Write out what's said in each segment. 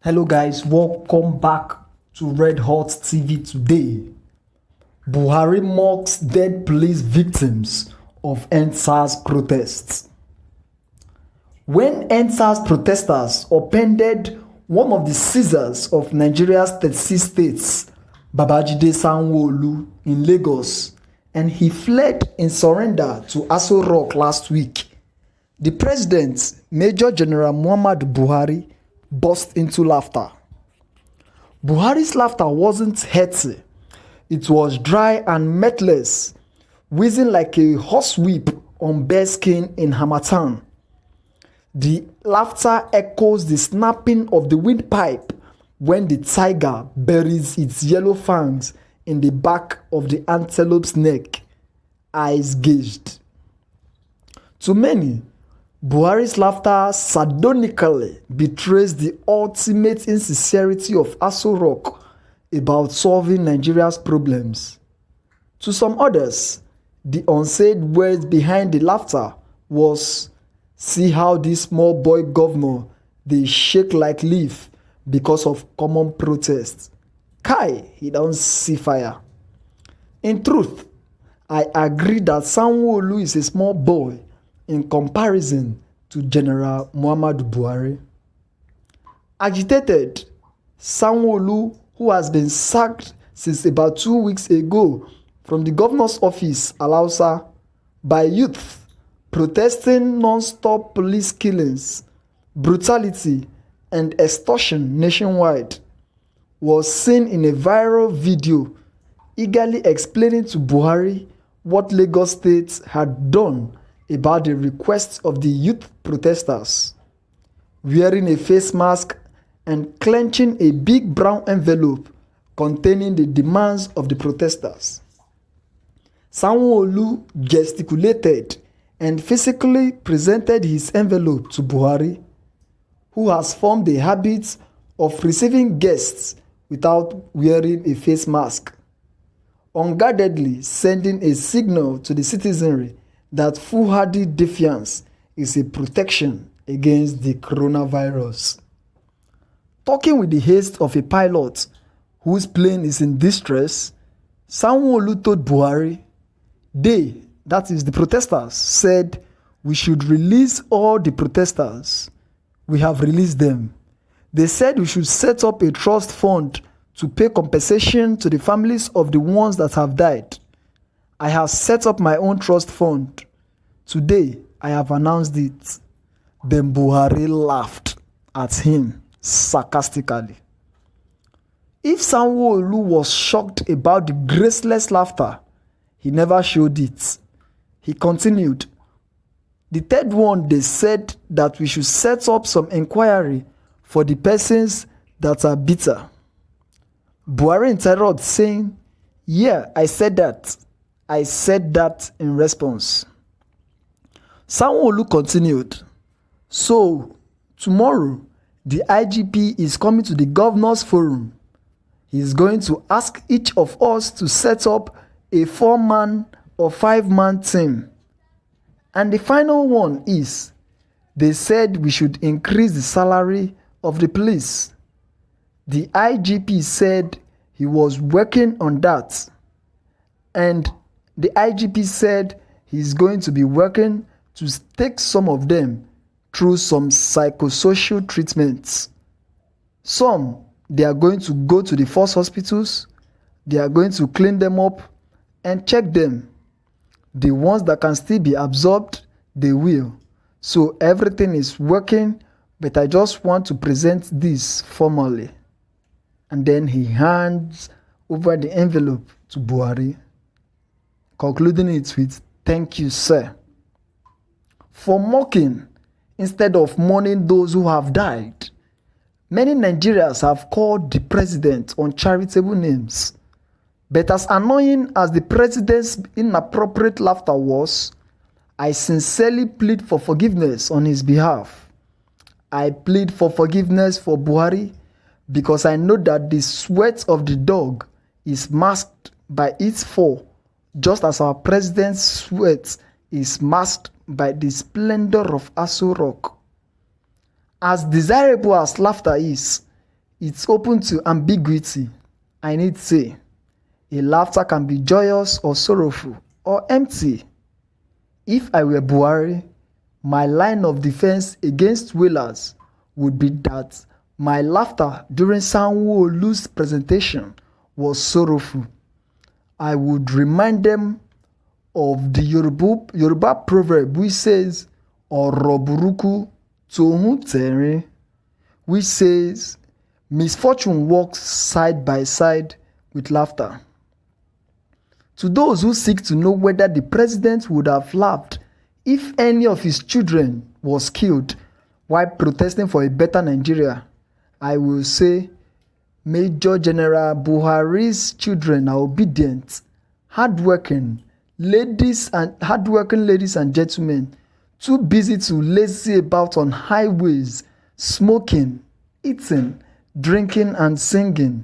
Hello guys, welcome back to Red Hot TV today. Buhari mocks dead police victims of Sars protests. When Sars protesters upended one of the Caesars of Nigeria's 36 states, Babajide Sanwo-Olu, in Lagos, and he fled in surrender to Aso Rock last week, the president, Major General Muhammadu Buhari, burst into laughter. Buhari's laughter wasn't hearty. It was dry and mirthless, whizzing like a horsewhip on bare skin in harmattan. The laughter echoes the snapping of the windpipe when the tiger buries its yellow fangs in the back of the antelope's neck, eyes gauged. To many, Buhari's laughter sardonically betrays the ultimate insincerity of Aso Rock about solving Nigeria's problems. To some others, the unsaid words behind the laughter was, "See how this small boy governor dey shake like leaf because of common protest. Kai, he don't see fire." In truth, I agree that Sanwo-Olu is a small boy in comparison to General Muhammadu Buhari. Agitated, Sanwo-Olu, who has been sacked since about 2 weeks ago from the governor's office, Alausa, by youth protesting non-stop police killings, brutality, and extortion nationwide, was seen in a viral video eagerly explaining to Buhari what Lagos State had done about the requests of the youth protesters. Wearing a face mask and clenching a big brown envelope containing the demands of the protesters, Sanwo-Olu gesticulated and physically presented his envelope to Buhari, who has formed a habit of receiving guests without wearing a face mask, unguardedly sending a signal to the citizenry that foolhardy defiance is a protection against the coronavirus. Talking with the haste of a pilot whose plane is in distress, Sanwo-Olu told Buhari, they, that is the protesters, said we should release all the protesters. We have released them. They said we should set up a trust fund to pay compensation to the families of the ones that have died. I have set up my own trust fund. Today, I have announced it. Then Buhari laughed at him sarcastically. If Sanwo-Olu was shocked about the graceless laughter, he never showed it. He continued, the third one, they said that we should set up some inquiry for the persons that are bitter. Buhari interrupted, saying, yeah, I said that. I said that in response. Sanwo-Olu continued, so tomorrow the IGP is coming to the governor's forum. He is going to ask each of us to set up a 4-man or 5-man team. And the final one is, they said we should increase the salary of the police. The IGP said he was working on that. And the IGP said he's going to be working to take some of them through some psychosocial treatments. Some, they are going to go to the force hospitals, they are going to clean them up and check them. The ones that can still be absorbed, they will. So everything is working, but I just want to present this formally. And then he hands over the envelope to Buhari, concluding it with, thank you, sir. For mocking instead of mourning those who have died, many Nigerians have called the president uncharitable names. But as annoying as the president's inappropriate laughter was, I sincerely plead for forgiveness on his behalf. I plead for forgiveness for Buhari because I know that the sweat of the dog is masked by its fur, just as our president's sweat is masked by the splendor of Aso Rock. As desirable as laughter is, It's open to ambiguity. I need say, a laughter can be joyous or sorrowful or empty. If I were Buhari, my line of defense against wailers would be that my laughter during Sanwo-Olu's presentation was sorrowful. I would remind them of the Yoruba proverb which says, "Ọ̀rọ̀ burúkú tòhún tẹ̀rín," which says, misfortune walks side by side with laughter. To those who seek to know whether the president would have laughed if any of his children was killed while protesting for a better Nigeria, I will say Major General Buhari's children are obedient, hardworking ladies and gentlemen, too busy to lazy about on highways, smoking, eating, drinking and singing.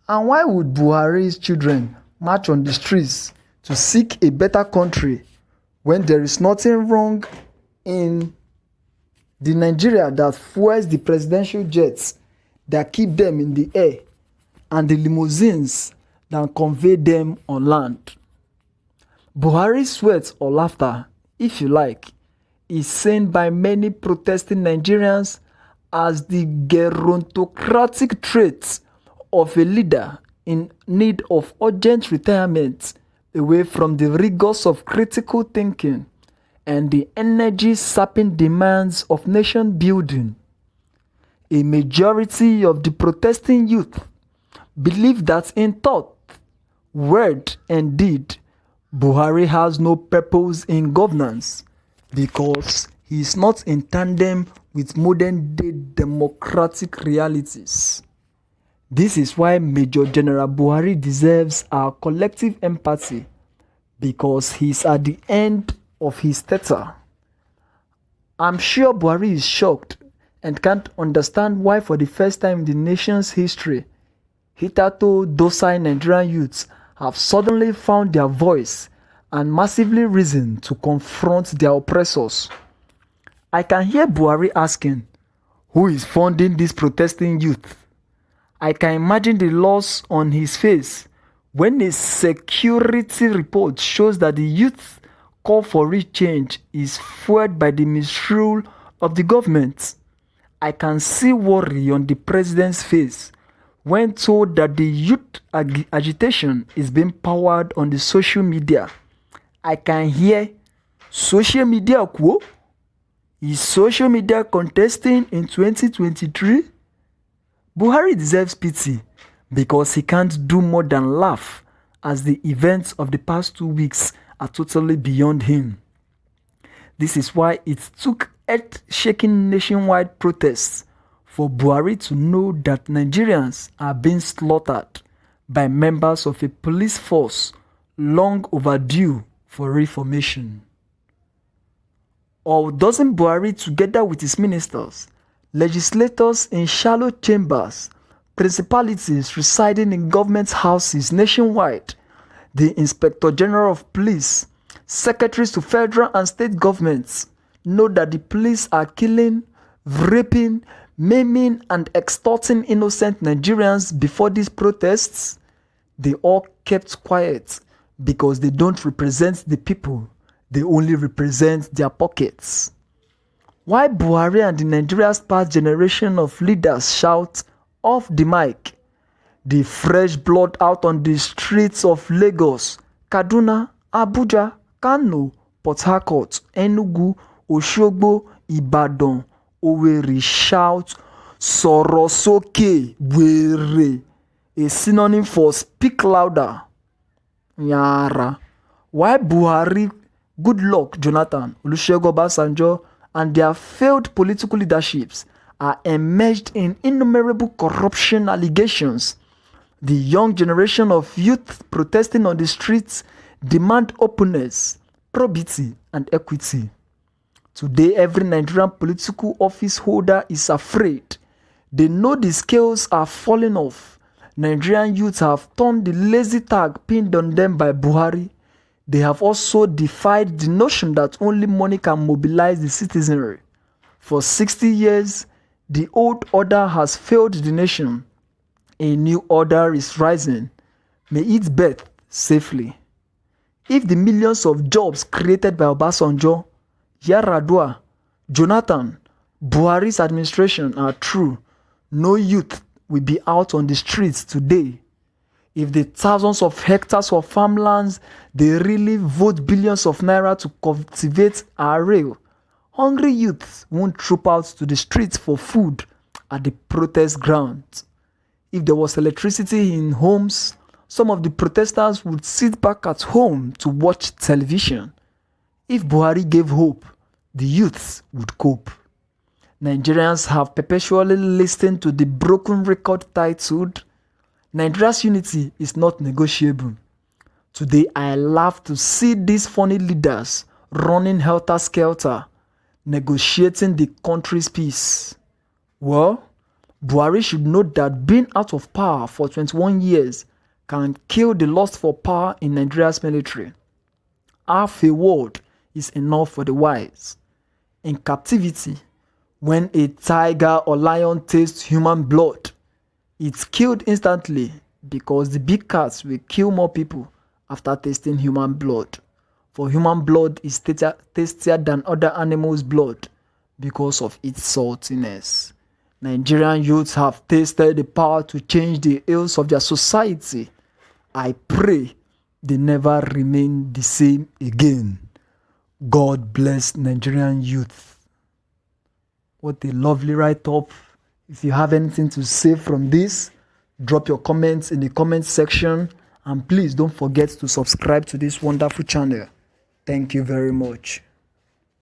And why would Buhari's children march on the streets to seek a better country when there is nothing wrong in the Nigeria that fuels the presidential jets that keep them in the air and the limousines that convey them on land? Buhari's sweat or laughter, if you like, is seen by many protesting Nigerians as the gerontocratic traits of a leader in need of urgent retirement away from the rigors of critical thinking and the energy-sapping demands of nation building. A majority of the protesting youth believe that in thought, word, and deed, Buhari has no purpose in governance because he is not in tandem with modern-day democratic realities. This is why Major General Buhari deserves our collective empathy, because he is at the end of his tether. I'm sure Buhari is shocked and can't understand why for the first time in the nation's history, hitherto docile Nigerian youths have suddenly found their voice and massively risen to confront their oppressors. I can hear Buhari asking, who is funding this protesting youth? I can imagine the loss on his face when a security report shows that the youth call for real change is fueled by the misrule of the government. I can see worry on the president's face when told that the youth agitation is being powered on the social media. I can hear social media quote. Is social media contesting in 2023? Buhari deserves pity because he can't do more than laugh as the events of the past 2 weeks are totally beyond him. This is why it took earth-shaking nationwide protests for Buhari to know that Nigerians are being slaughtered by members of a police force long overdue for reformation. Or doesn't Buhari, together with his ministers, legislators in shallow chambers, principalities residing in government houses nationwide, the Inspector General of Police, secretaries to federal and state governments, know that the police are killing, raping, maiming, and extorting innocent Nigerians before these protests? They all kept quiet because they don't represent the people, they only represent their pockets. Why Buhari and the Nigeria's past generation of leaders shout off the mic, the fresh blood out on the streets of Lagos, Kaduna, Abuja, Kano, Port Harcourt, Enugu, Oshogbo, Ibadan, Owerri shout "Sọ̀rọ̀ sókè wèrè," a synonym for speak louder. Nyara. Why Buhari, Goodluck Jonathan, Olusegun Obasanjo, and their failed political leaderships are immersed in innumerable corruption allegations? The young generation of youth protesting on the streets demand openness, probity, and equity. Today, every Nigerian political office holder is afraid. They know the scales are falling off. Nigerian youths have turned the lazy tag pinned on them by Buhari. They have also defied the notion that only money can mobilize the citizenry. For 60 years, The old order has failed the nation. A new order is rising. May it birth safely. If the millions of jobs created by Obasanjo, Yar'Adua, Jonathan, Buhari's administration are true, no youth will be out on the streets today. If the thousands of hectares of farmlands they really vote billions of naira to cultivate are real, hungry youths won't troop out to the streets for food at the protest grounds. If there was electricity in homes, some of the protesters would sit back at home to watch television. If Buhari gave hope, the youths would cope. Nigerians have perpetually listened to the broken record titled, Nigeria's unity is not negotiable. Today I laugh to see these funny leaders running helter-skelter, negotiating the country's peace. Well, Buhari should know that being out of power for 21 years can kill the lust for power in Nigeria's military. Half a word is enough for the wise. In captivity, when a tiger or lion tastes human blood, it's killed instantly because the big cats will kill more people after tasting human blood. For human blood is tastier than other animals' blood because of its saltiness. Nigerian youths have tasted the power to change the ills of their society. I pray they never remain the same again. God bless Nigerian youth. What a lovely write-up. If you have anything to say from this, drop your comments in the comment section. And please don't forget to subscribe to this wonderful channel. Thank you very much.